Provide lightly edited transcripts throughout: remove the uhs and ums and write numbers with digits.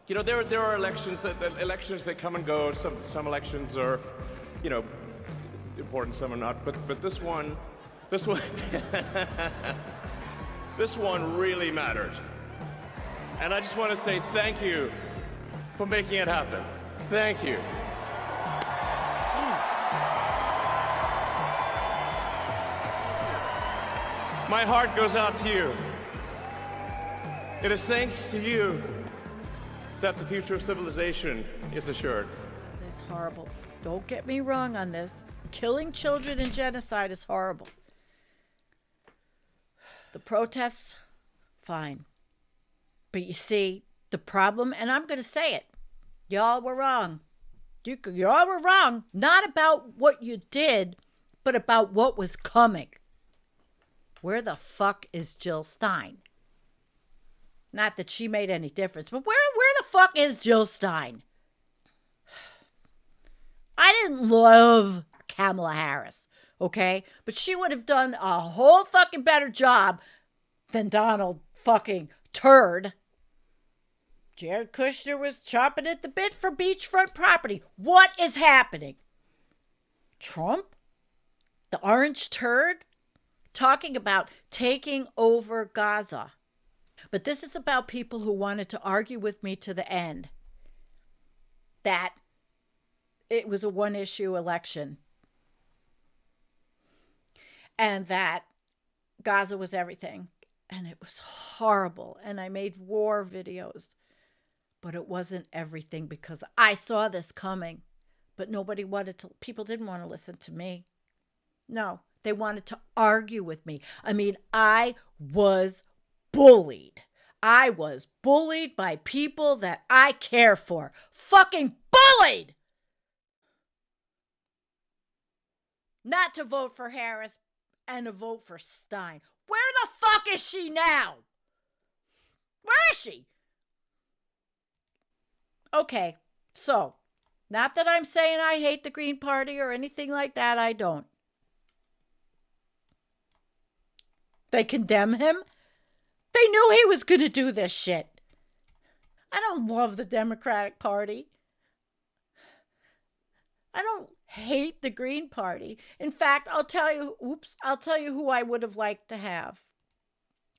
You know, there are elections that come and go. Some elections are, you know, important, some are not. But this one, this one really mattered. And I just want to say thank you for making it happen. Thank you. My heart goes out to you. It is thanks to you that the future of civilization is assured. This is horrible. Don't get me wrong on this. Killing children and genocide is horrible. The protests, fine. But you see, the problem, and I'm going to say it, y'all were wrong. Y'all were wrong, not about what you did, but about what was coming. Where the fuck is Jill Stein? Not that she made any difference, but where the fuck is Jill Stein? I didn't love Kamala Harris, okay? But she would have done a whole fucking better job than Donald fucking turd. Jared Kushner was chomping at the bit for beachfront property. What is happening? Trump? The orange turd? Talking about taking over Gaza. But this is about people who wanted to argue with me to the end that it was a one-issue election and that Gaza was everything. And it was horrible. And I made war videos. But it wasn't everything because I saw this coming. But people didn't want to listen to me. No, they wanted to argue with me. I mean, I was bullied. I was bullied by people that I care for. Fucking bullied! Not to vote for Harris and to vote for Stein. Where the fuck is she now? Where is she? Okay, so, not that I'm saying I hate the Green Party or anything like that, I don't. They condemn him? They knew he was going to do this shit. I don't love the Democratic Party. I don't hate the Green Party. In fact, I'll tell you who I would have liked to have.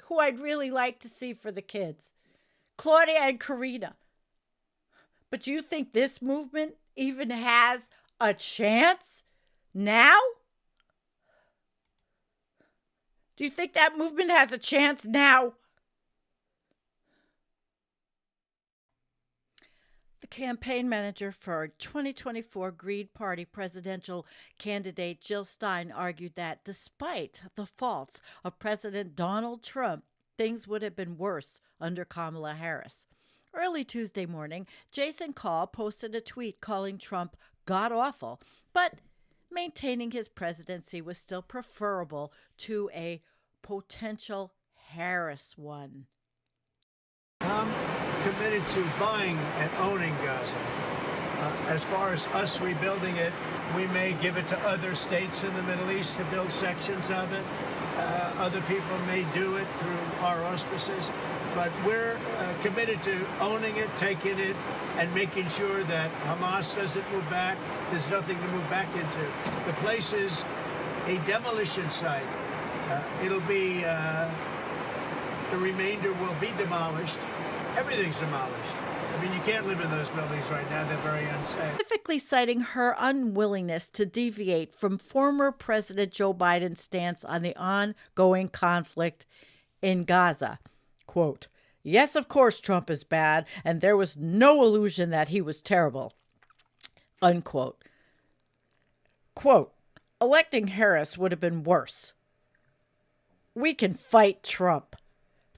Who I'd really like to see for the kids. Claudia and Karina. But do you think this movement even has a chance now? Do you think that movement has a chance now? The campaign manager for 2024 Green Party presidential candidate Jill Stein argued that despite the faults of President Donald Trump, things would have been worse under Kamala Harris. Early Tuesday morning, Jason Call posted a tweet calling Trump god-awful, but maintaining his presidency was still preferable to a potential Harris one. I'm committed to buying and owning Gaza. As far as us rebuilding it, we may give it to other states in the Middle East to build sections of it. Other people may do it through our auspices. But we're committed to owning it, taking it, and making sure that Hamas doesn't move back. There's nothing to move back into. The place is a demolition site. It'll be, the remainder will be demolished. Everything's demolished. I mean, you can't live in those buildings right now. They're very unsafe. Specifically citing her unwillingness to deviate from former President Joe Biden's stance on the ongoing conflict in Gaza. Quote, yes, of course Trump is bad, and there was no illusion that he was terrible. Unquote. Quote, electing Harris would have been worse. We can fight Trump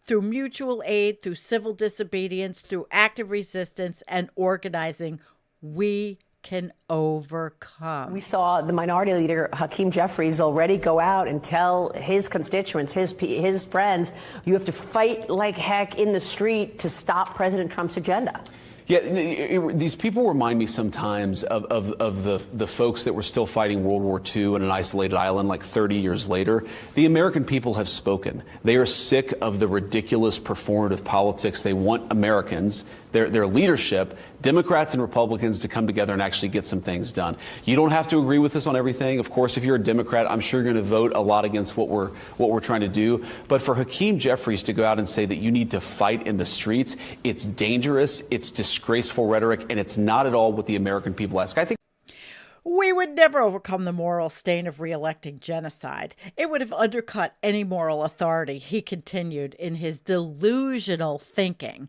through mutual aid, through civil disobedience, through active resistance and organizing. We can overcome. We saw the minority leader, Hakeem Jeffries, already go out and tell his constituents, his friends, you have to fight like heck in the street to stop President Trump's agenda. Yeah, these people remind me sometimes of the folks that were still fighting World War II in an isolated island like 30 years later. The American people have spoken. They are sick of the ridiculous performative politics. They want Americans, their leadership, Democrats and Republicans, to come together and actually get some things done. You don't have to agree with us on everything. Of course, if you're a Democrat, I'm sure you're going to vote a lot against what we're trying to do. But for Hakeem Jeffries to go out and say that you need to fight in the streets, it's dangerous, it's disgraceful rhetoric, and it's not at all what the American people ask. I think we would never overcome the moral stain of re-electing genocide. It would have undercut any moral authority, he continued in his delusional thinking.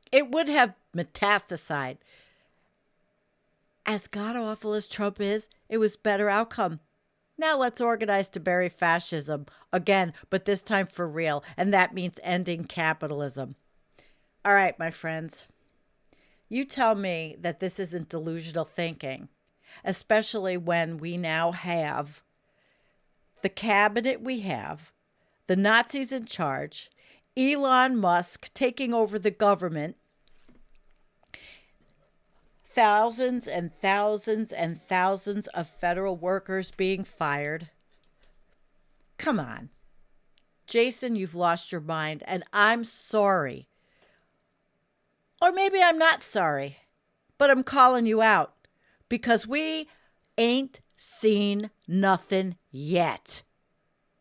It would have metastasized. As god-awful as Trump is, it was better outcome. Now let's organize to bury fascism again, but this time for real, and that means ending capitalism. All right, my friends, you tell me that this isn't delusional thinking, especially when we now have the cabinet we have, the Nazis in charge, Elon Musk taking over the government, thousands and thousands and thousands of federal workers being fired. Come on. Jason, you've lost your mind, and I'm sorry. Or maybe I'm not sorry, but I'm calling you out because we ain't seen nothing yet.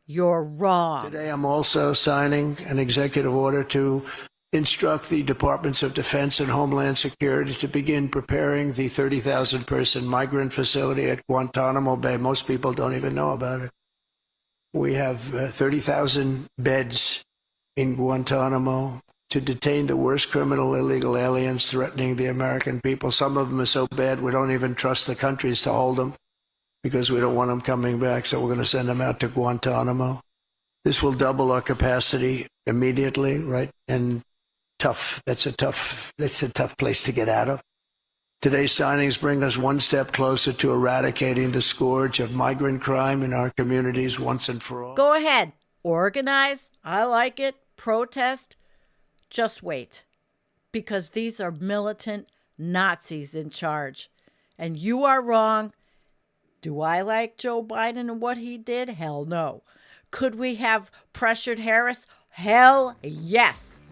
You're wrong. Today, I'm also signing an executive order to instruct the Departments of Defense and Homeland Security to begin preparing the 30,000-person migrant facility at Guantanamo Bay. Most people don't even know about it. We have 30,000 beds in Guantanamo to detain the worst criminal illegal aliens threatening the American people. Some of them are so bad we don't even trust the countries to hold them because we don't want them coming back, so we're going to send them out to Guantanamo. This will double our capacity immediately, right? And tough. That's a tough place to get out of. Today's signings bring us one step closer to eradicating the scourge of migrant crime in our communities once and for all. Go ahead. Organize. I like it. Protest. Just wait. Because these are militant Nazis in charge. And you are wrong. Do I like Joe Biden and what he did? Hell no. Could we have pressured Harris? Hell yes.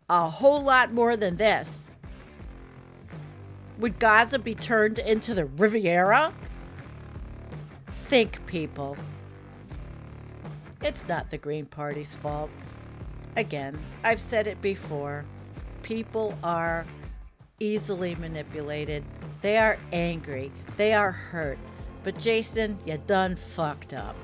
A whole lot more than this. Would Gaza be turned into the Riviera? Think, people. It's not the Green Party's fault. Again, I've said it before. People are easily manipulated. They are angry. They are hurt. But Jason, you done fucked up.